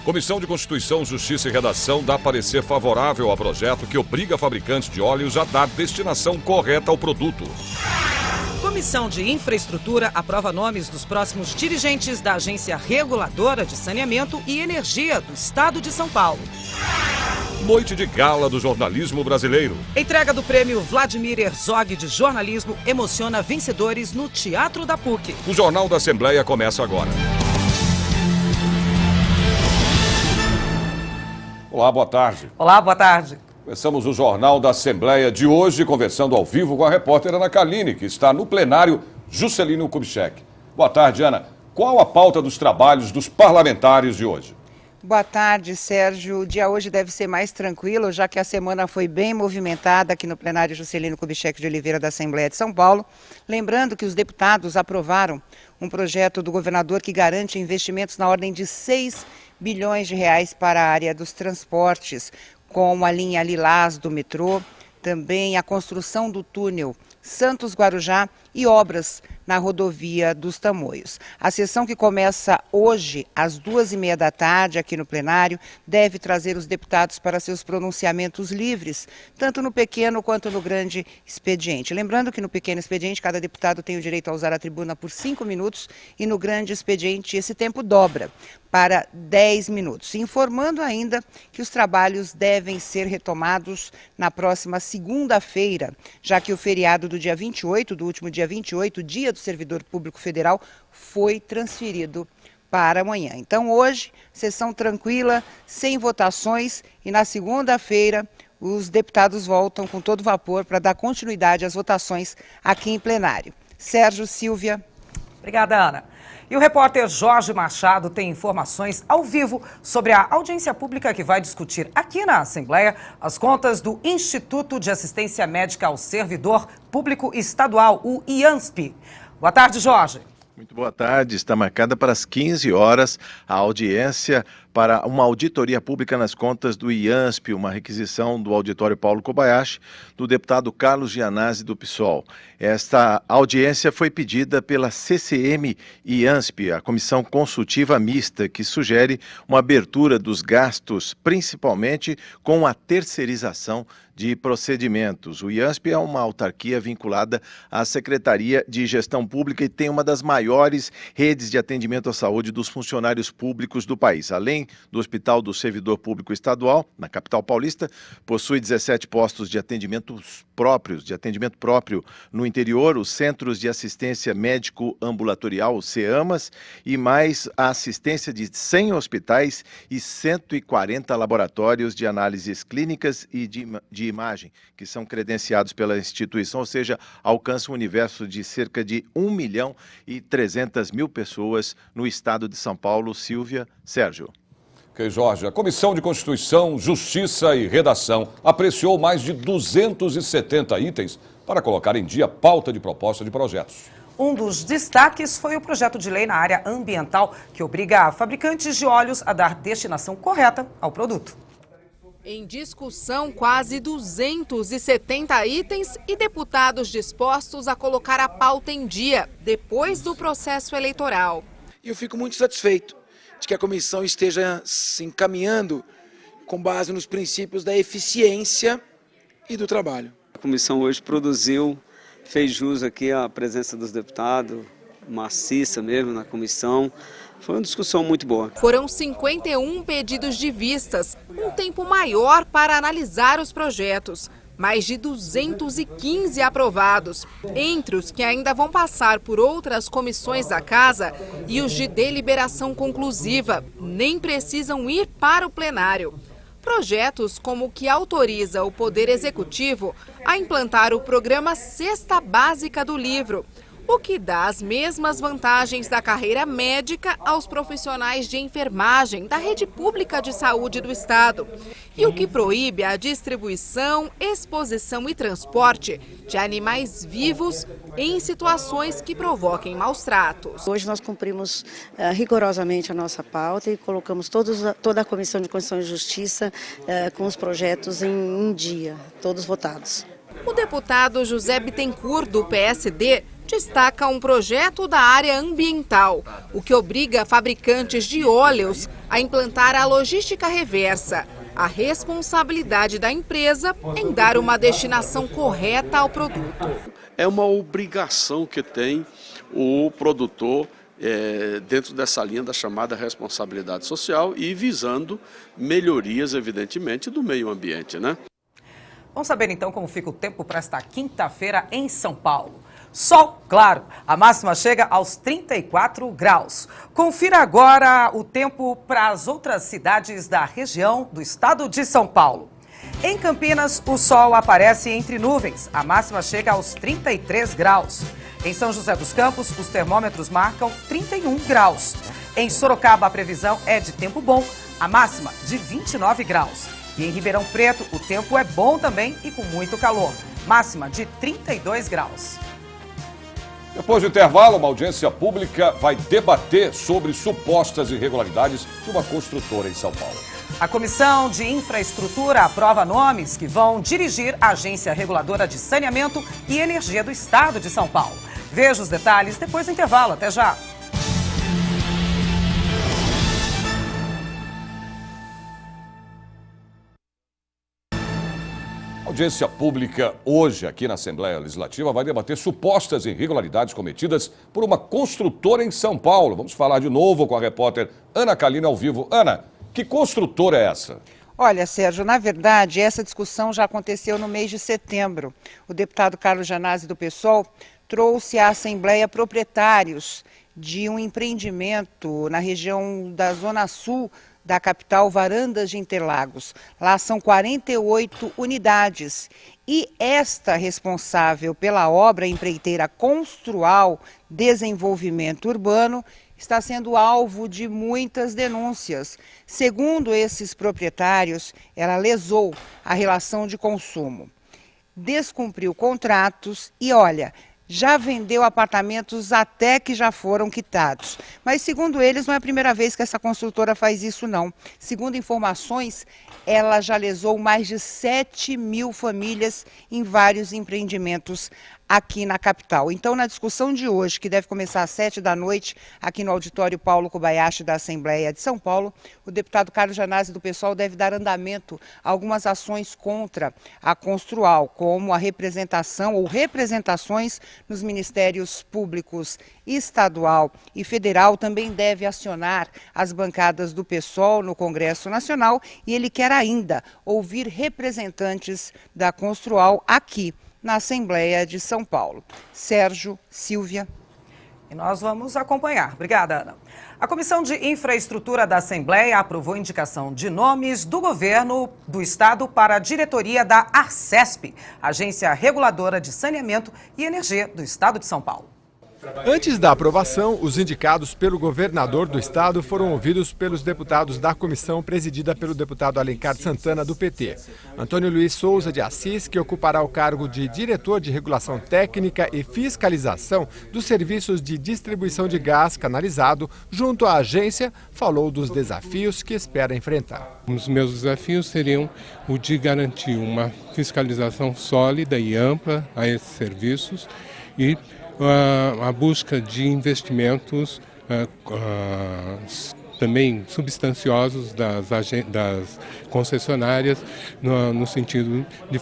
Comissão de Constituição, Justiça e Redação dá parecer favorável ao projeto que obriga fabricantes de óleos a dar destinação correta ao produto. Comissão de Infraestrutura aprova nomes dos próximos dirigentes da Agência Reguladora de Saneamento e Energia do Estado de São Paulo. Noite de gala do jornalismo brasileiro. Entrega do prêmio Vladimir Herzog de jornalismo emociona vencedores no Teatro da PUC. O Jornal da Assembleia começa agora. Olá, boa tarde. Olá, boa tarde. Começamos o Jornal da Assembleia de hoje, conversando ao vivo com a repórter Ana Kaline, que está no plenário Juscelino Kubitschek. Boa tarde, Ana. Qual a pauta dos trabalhos dos parlamentares de hoje? Boa tarde, Sérgio. O dia hoje deve ser mais tranquilo, já que a semana foi bem movimentada aqui no plenário Juscelino Kubitschek de Oliveira da Assembleia de São Paulo. Lembrando que os deputados aprovaram um projeto do governador que garante investimentos na ordem de 6 bilhões de reais para a área dos transportes, como a linha Lilás do metrô, também a construção do túnel Santos-Guarujá e obras na rodovia dos Tamoios. A sessão, que começa hoje às 14h30 da tarde aqui no plenário, deve trazer os deputados para seus pronunciamentos livres, tanto no pequeno quanto no grande expediente. Lembrando que no pequeno expediente cada deputado tem o direito a usar a tribuna por 5 minutos e no grande expediente esse tempo dobra para 10 minutos. Informando ainda que os trabalhos devem ser retomados na próxima segunda-feira, já que o feriado do dia 28, do último dia 28, Dia do Servidor Público Federal, foi transferido para amanhã. Então hoje, sessão tranquila, sem votações, e na segunda-feira os deputados voltam com todo vapor para dar continuidade às votações aqui em plenário. Sérgio, Silvia. Obrigada, Ana. E o repórter Jorge Machado tem informações ao vivo sobre a audiência pública que vai discutir aqui na Assembleia as contas do Instituto de Assistência Médica ao Servidor Público Estadual, o IANSP. Boa tarde, Jorge. Muito boa tarde. Está marcada para as 15 horas a audiência para uma auditoria pública nas contas do IANSP, uma requisição do auditório Paulo Kobayashi, do deputado Carlos Gianazzi, do PSOL. Esta audiência foi pedida pela CCM-IANSP, a Comissão Consultiva Mista, que sugere uma abertura dos gastos, principalmente com a terceirização de procedimentos. O IANSP é uma autarquia vinculada à Secretaria de Gestão Pública e tem uma das maiores redes de atendimento à saúde dos funcionários públicos do país. Além do Hospital do Servidor Público Estadual, na capital paulista, possui 17 postos de atendimento próprio no interior, os Centros de Assistência Médico Ambulatorial, o CEAMAS, e mais a assistência de 100 hospitais e 140 laboratórios de análises clínicas e de imagem, que são credenciados pela instituição, ou seja, alcança um universo de cerca de 1.300.000 pessoas no estado de São Paulo. Silvia, Sérgio. Ok, Jorge. A Comissão de Constituição, Justiça e Redação apreciou mais de 270 itens para colocar em dia pauta de proposta de projetos. Um dos destaques foi o projeto de lei na área ambiental, que obriga fabricantes de óleos a dar destinação correta ao produto. Em discussão, quase 270 itens e deputados dispostos a colocar a pauta em dia, depois do processo eleitoral. Eu fico muito satisfeito de que a comissão esteja se encaminhando com base nos princípios da eficiência e do trabalho. A comissão hoje fez jus aqui à presença dos deputados, maciça mesmo na comissão. Foi uma discussão muito boa. Foram 51 pedidos de vistas, um tempo maior para analisar os projetos. Mais de 215 aprovados, entre os que ainda vão passar por outras comissões da Casa e os de deliberação conclusiva, nem precisam ir para o plenário. Projetos como o que autoriza o Poder Executivo a implantar o programa Cesta Básica do Livro, o que dá as mesmas vantagens da carreira médica aos profissionais de enfermagem da rede pública de saúde do Estado, e o que proíbe a distribuição, exposição e transporte de animais vivos em situações que provoquem maus tratos. Hoje nós cumprimos rigorosamente a nossa pauta e colocamos toda a Comissão de Constituição e Justiça com os projetos em dia, todos votados. O deputado José Bittencourt, do PSD, destaca um projeto da área ambiental, o que obriga fabricantes de óleos a implantar a logística reversa. A responsabilidade da empresa em dar uma destinação correta ao produto. É uma obrigação que tem o produtor dentro dessa linha da chamada responsabilidade social e visando melhorias, evidentemente, do meio ambiente, né? Vamos saber então como fica o tempo para esta quinta-feira em São Paulo. Sol, claro, a máxima chega aos 34 graus. Confira agora o tempo para as outras cidades da região do estado de São Paulo. Em Campinas, o sol aparece entre nuvens. A máxima chega aos 33 graus. Em São José dos Campos, os termômetros marcam 31 graus. Em Sorocaba, a previsão é de tempo bom, a máxima de 29 graus. E em Ribeirão Preto, o tempo é bom também e com muito calor, máxima de 32 graus. Depois do intervalo, uma audiência pública vai debater sobre supostas irregularidades de uma construtora em São Paulo. A Comissão de Infraestrutura aprova nomes que vão dirigir a Agência Reguladora de Saneamento e Energia do Estado de São Paulo. Veja os detalhes depois do intervalo. Até já! A audiência pública hoje aqui na Assembleia Legislativa vai debater supostas irregularidades cometidas por uma construtora em São Paulo. Vamos falar de novo com a repórter Ana Kaline ao vivo. Ana, que construtora é essa? Olha, Sérgio, na verdade, essa discussão já aconteceu no mês de setembro. O deputado Carlos Janazzi, do PSOL, trouxe à Assembleia proprietários de um empreendimento na região da Zona Sul da capital, Varandas de Interlagos. Lá são 48 unidades. E esta responsável pela obra empreiteira Construal Desenvolvimento Urbano está sendo alvo de muitas denúncias. Segundo esses proprietários, ela lesou a relação de consumo, descumpriu contratos e, olha, já vendeu apartamentos até que já foram quitados. Mas, segundo eles, não é a primeira vez que essa construtora faz isso, não. Segundo informações, ela já lesou mais de 7 mil famílias em vários empreendimentos aqui na capital. Então, na discussão de hoje, que deve começar às 7 da noite, aqui no auditório Paulo Kobayashi da Assembleia de São Paulo, o deputado Carlos Janazzi, do PSOL, deve dar andamento a algumas ações contra a Construal, como a representação ou representações nos ministérios públicos estadual e federal. Também deve acionar as bancadas do PSOL no Congresso Nacional e ele quer ainda ouvir representantes da Construal aqui na Assembleia de São Paulo. Sérgio, Silvia. E nós vamos acompanhar. Obrigada, Ana. A Comissão de Infraestrutura da Assembleia aprovou a indicação de nomes do governo do Estado para a diretoria da ARCESP, Agência Reguladora de Saneamento e Energia do Estado de São Paulo. Antes da aprovação, os indicados pelo governador do estado foram ouvidos pelos deputados da comissão presidida pelo deputado Alencar Santana, do PT. Antônio Luiz Souza de Assis, que ocupará o cargo de diretor de regulação técnica e fiscalização dos serviços de distribuição de gás canalizado junto à agência, falou dos desafios que espera enfrentar. Os meus desafios seriam o de garantir uma fiscalização sólida e ampla a esses serviços e a busca de investimentos também substanciosos das concessionárias no sentido de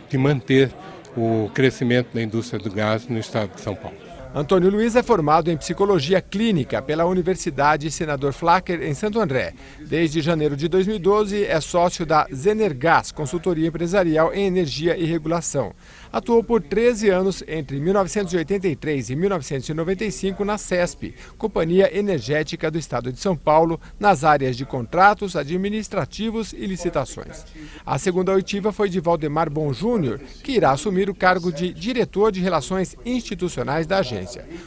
de manter o crescimento da indústria do gás no estado de São Paulo. Antônio Luiz é formado em Psicologia Clínica pela Universidade Senador Flacker, em Santo André. Desde janeiro de 2012, é sócio da Zenergás, consultoria empresarial em energia e regulação. Atuou por 13 anos entre 1983 e 1995 na CESP, Companhia Energética do Estado de São Paulo, nas áreas de contratos, administrativos e licitações. A segunda oitiva foi de Valdemar Bom Júnior, que irá assumir o cargo de diretor de Relações Institucionais da agência.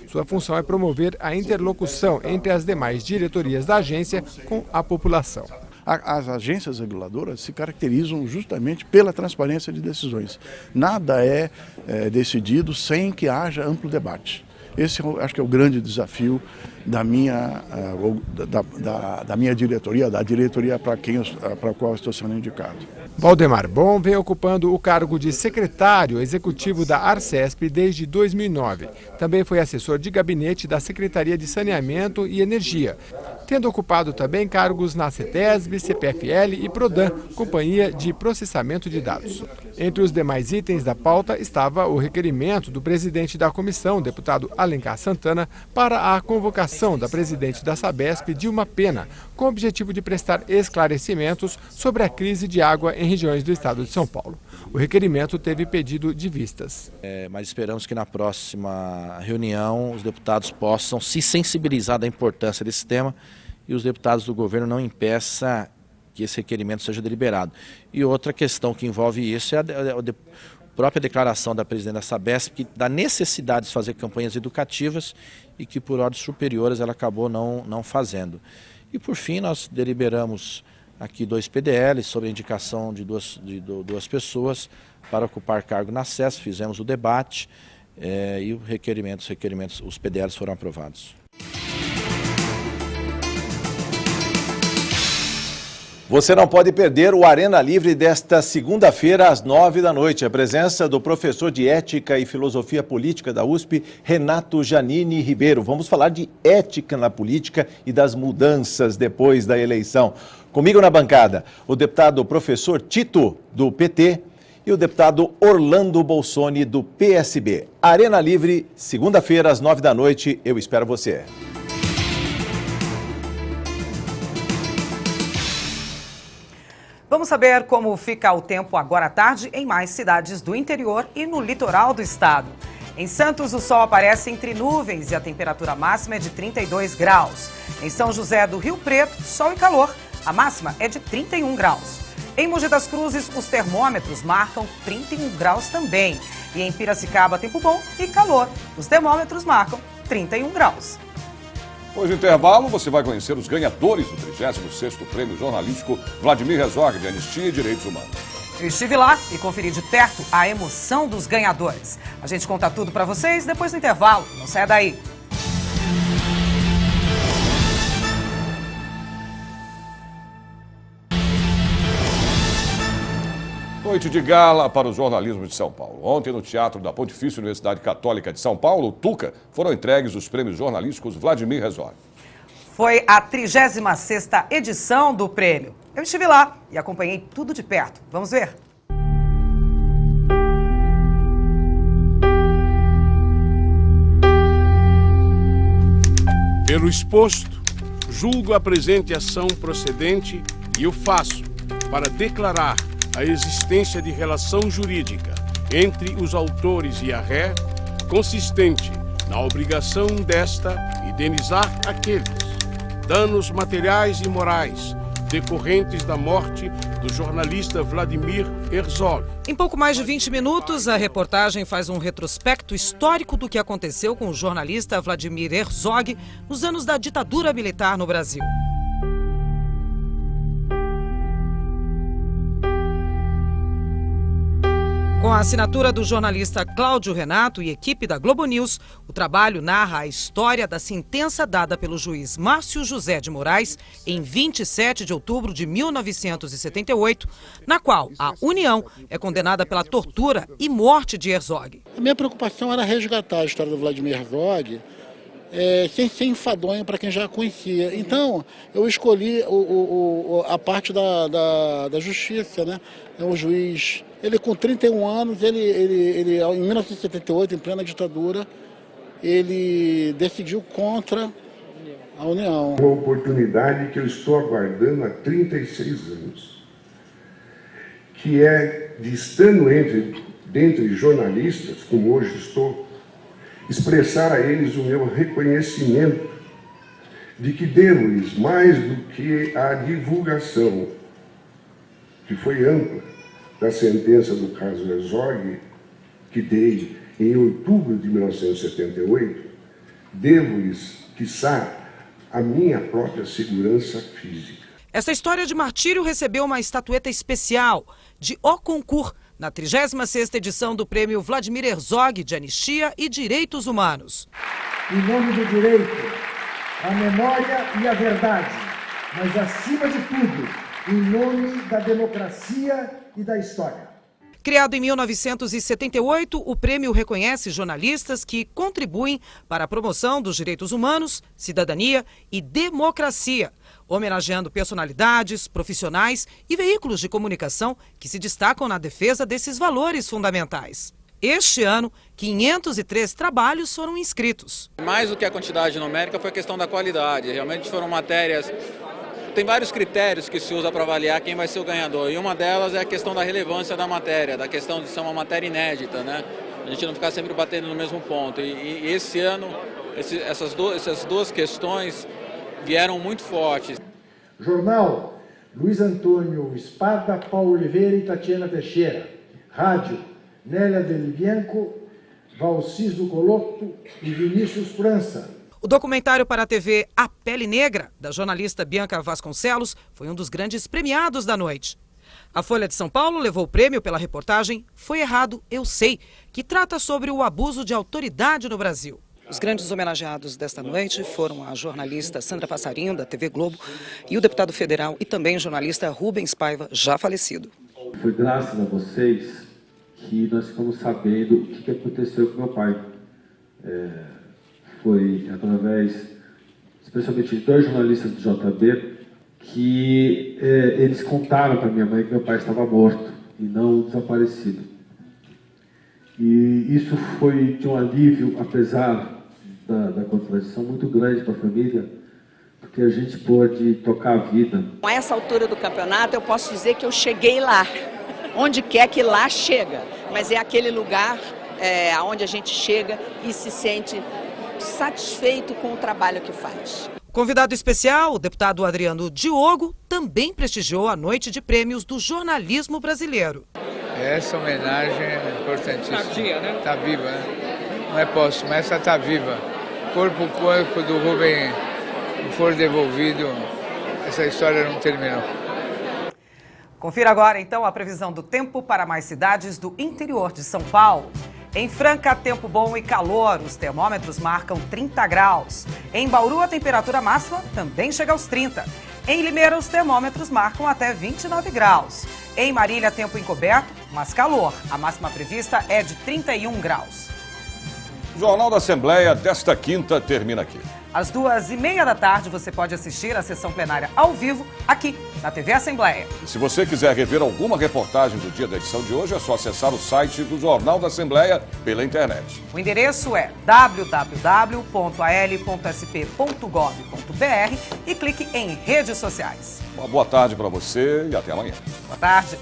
Sua função é promover a interlocução entre as demais diretorias da agência com a população. As agências reguladoras se caracterizam justamente pela transparência de decisões. Nada é decidido sem que haja amplo debate. Esse acho que é o grande desafio da minha diretoria, da diretoria para a qual estou sendo indicado. Valdemar Bom vem ocupando o cargo de secretário executivo da Arcesp desde 2009. Também foi assessor de gabinete da Secretaria de Saneamento e Energia, tendo ocupado também cargos na CETESB, CPFL e Prodan, Companhia de Processamento de Dados. Entre os demais itens da pauta estava o requerimento do presidente da comissão, deputado Alencar Santana, para a convocação da presidente da Sabesp, Dilma Pena, com o objetivo de prestar esclarecimentos sobre a crise de água em regiões do estado de São Paulo. O requerimento teve pedido de vistas. Mas esperamos que na próxima reunião os deputados possam se sensibilizar da importância desse tema e os deputados do governo não impeçam que esse requerimento seja deliberado. E outra questão que envolve isso é a própria declaração da presidente da Sabesp da necessidade de fazer campanhas educativas e que por ordens superiores ela acabou não fazendo. E por fim nós deliberamos aqui 2 PDLs sobre a indicação de duas pessoas para ocupar cargo na SES, fizemos o debate e os PDLs foram aprovados. Você não pode perder o Arena Livre desta segunda-feira às 9 da noite. A presença do professor de Ética e Filosofia Política da USP, Renato Janini Ribeiro. Vamos falar de ética na política e das mudanças depois da eleição. Comigo na bancada, o deputado professor Tito, do PT, e o deputado Orlando Bolsoni, do PSB. Arena Livre, segunda-feira às 9 da noite. Eu espero você. Vamos saber como fica o tempo agora à tarde em mais cidades do interior e no litoral do estado. Em Santos, o sol aparece entre nuvens e a temperatura máxima é de 32 graus. Em São José do Rio Preto, sol e calor. A máxima é de 31 graus. Em Mogi das Cruzes, os termômetros marcam 31 graus também. E em Piracicaba, tempo bom e calor. Os termômetros marcam 31 graus. Depois do intervalo, você vai conhecer os ganhadores do 36º Prêmio Jornalístico Vladimir Herzog, de Anistia e Direitos Humanos. Eu estive lá e conferi de perto a emoção dos ganhadores. A gente conta tudo para vocês depois do intervalo. Não saia daí. Noite de gala para o jornalismo de São Paulo. Ontem, no Teatro da Pontifícia Universidade Católica de São Paulo, Tuca, foram entregues os prêmios jornalísticos Vladimir Herzog. Foi a 36ª edição do prêmio. Eu estive lá e acompanhei tudo de perto. Vamos ver? Pelo exposto, julgo a presente ação procedente e o faço para declarar a existência de relação jurídica entre os autores e a ré, consistente na obrigação desta indenizar aqueles danos materiais e morais decorrentes da morte do jornalista Vladimir Herzog. Em pouco mais de 20 minutos, a reportagem faz um retrospecto histórico do que aconteceu com o jornalista Vladimir Herzog nos anos da ditadura militar no Brasil. Com a assinatura do jornalista Cláudio Renato e equipe da Globo News, o trabalho narra a história da sentença dada pelo juiz Márcio José de Moraes em 27 de outubro de 1978, na qual a União é condenada pela tortura e morte de Herzog. A minha preocupação era resgatar a história do Vladimir Herzog sem ser enfadonho para quem já conhecia. Então, eu escolhi a parte da justiça, né? O juiz, ele com 31 anos, ele em 1978, em plena ditadura, ele decidiu contra a União. Uma oportunidade que eu estou aguardando há 36 anos, que é de estando dentre jornalistas, como hoje estou, expressar a eles o meu reconhecimento de que devo-lhes mais do que a divulgação, que foi ampla, da sentença do caso Herzog, que dei em outubro de 1978, devo-lhes, quiçá, a minha própria segurança física. Essa história de martírio recebeu uma estatueta especial de Haut Concours na 36ª edição do Prêmio Vladimir Herzog de Anistia e Direitos Humanos. Em nome do direito, a memória e a verdade, mas acima de tudo, em nome da democracia e da história. Criado em 1978, o prêmio reconhece jornalistas que contribuem para a promoção dos direitos humanos, cidadania e democracia, homenageando personalidades, profissionais e veículos de comunicação que se destacam na defesa desses valores fundamentais. Este ano, 503 trabalhos foram inscritos. Mais do que a quantidade numérica foi a questão da qualidade. Realmente foram matérias... Tem vários critérios que se usa para avaliar quem vai ser o ganhador, e uma delas é a questão da relevância da matéria, da questão de ser uma matéria inédita, né? A gente não ficar sempre batendo no mesmo ponto. E esse ano, essas duas questões vieram muito fortes. Jornal, Luiz Antônio Espada, Paulo Oliveira e Tatiana Teixeira. Rádio, Nélia Del Bianco, Valciso Colotto e Vinícius França. O documentário para a TV A Pele Negra, da jornalista Bianca Vasconcelos, foi um dos grandes premiados da noite. A Folha de São Paulo levou o prêmio pela reportagem Foi Errado, Eu Sei, que trata sobre o abuso de autoridade no Brasil. Os grandes homenageados desta noite foram a jornalista Sandra Passarinho, da TV Globo, e o deputado federal e também jornalista Rubens Paiva, já falecido. Foi graças a vocês que nós ficamos sabendo o que aconteceu com meu pai. Foi através, especialmente de 2 jornalistas do JB, que eles contaram para minha mãe que meu pai estava morto e não desaparecido. E isso foi de um alívio, apesar da contradição, muito grande para a família, porque a gente pôde tocar a vida. A essa altura do campeonato eu posso dizer que eu cheguei lá, onde quer que lá chega, mas é aquele lugar onde a gente chega e se sente satisfeito com o trabalho que faz. Convidado especial, o deputado Adriano Diogo, também prestigiou a noite de prêmios do jornalismo brasileiro. Essa homenagem é importantíssima. Tardia, né? Está viva, né? Não é póstuma, essa está viva. Corpo do Rubem não for devolvido, essa história não terminou. Confira agora, então, a previsão do tempo para mais cidades do interior de São Paulo. Em Franca, tempo bom e calor, os termômetros marcam 30 graus. Em Bauru, a temperatura máxima também chega aos 30. Em Limeira, os termômetros marcam até 29 graus. Em Marília, tempo encoberto, mas calor. A máxima prevista é de 31 graus. O Jornal da Assembleia desta quinta termina aqui. Às 2h30 da tarde, você pode assistir a sessão plenária ao vivo aqui na TV Assembleia. E se você quiser rever alguma reportagem do dia da edição de hoje, é só acessar o site do Jornal da Assembleia pela internet. O endereço é www.al.sp.gov.br e clique em redes sociais. Uma boa tarde para você e até amanhã. Boa tarde.